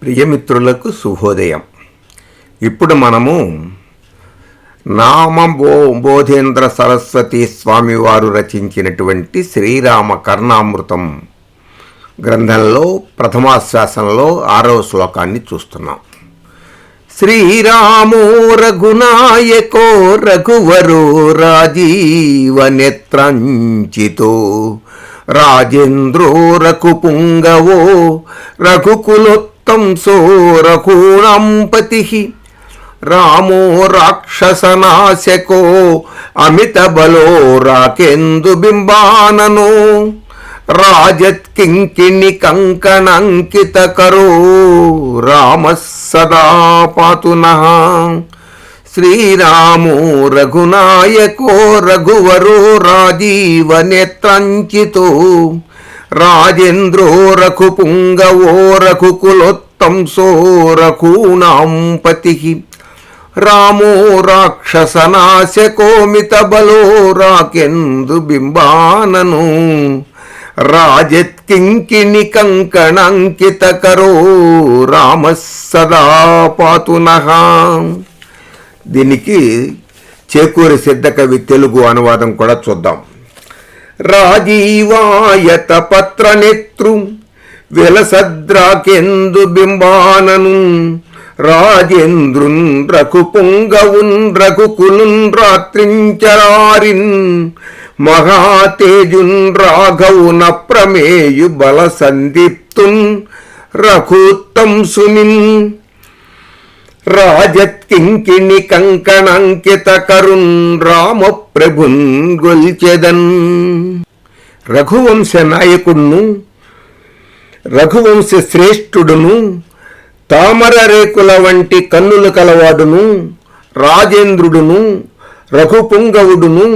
ప్రియమిత్రులకు శుభోదయం. ఇప్పుడు మనము బోధేంద్ర సరస్వతి స్వామివారు రచించినటువంటి శ్రీరామ కర్ణామృతం గ్రంథంలో ప్రథమాశ్వాసంలో 6వ శ్లోకాన్ని చూస్తున్నాం. శ్రీరామో రఘునాయకో రఘువరో రాజీవనేత్రంచితో రాజేంద్రో రఘుపుంగవో రఘుకులోత్తంసో రఘూణాంపతి రామో రాక్షసనాశకో అమితబలో రాకేందు బింబాననో రాజత్కింకిణి కంకణంకితకరో రామః సదా పాతు నః. శ్రీరామో రఘునాయకో రఘువరో రాజీవనేత్రంచితో రాజేంద్రో రఘుపుంగవో రఘుకులోత్తంసో రఘూణాంపతి రామో రాక్షసనాశకోమితబలో రాకేందు బింబానను రాజత్కింకిణి కంకణంకితకరో రామః సదా పాతు నః. దీనికి చేకూరి సిద్ధకవి తెలుగు అనువాదం కూడా చూద్దాం. రాజీవాయత పత్రనేత్రు విలసద్రాకేందు బింబానను రాజేంద్రున్ రఘుపుంగవున్ రఘుకులున్ రాత్రించరారిన్ మహాతేజున్ రాఘవున ప్రమేయు బల సందీప్తున్ రఘుత్తంసునిన్ రాజత్కింకిణి కంకణంకిత కరుణ్ రామ ప్రభున్ గొల్చెదన్. రఘువంశ నాయకుడును రఘువంశ శ్రేష్ఠుడును తామర రేకుల వంటి కన్నులు కలవాడును రాజేంద్రుడును రఘుపుంగవుడును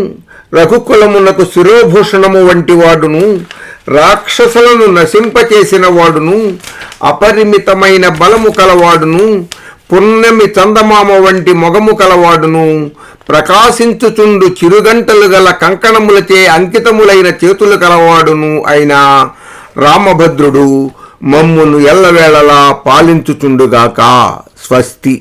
రఘుకులమునకు శిరోభూషణము వంటి వాడును రాక్షసులను నశింపచేసిన వాడును అపరిమితమైన బలము కలవాడును పున్నమి చందమామ వంటి మొగము కలవాడును ప్రకాశించుచుండు చిరుగంటలు గల కంకణములచే అంకితములైన చేతులు కలవాడును అయిన రామభద్రుడు మమ్మును ఎల్లవేళలా పాలించుచుండుగాక. స్వస్తి.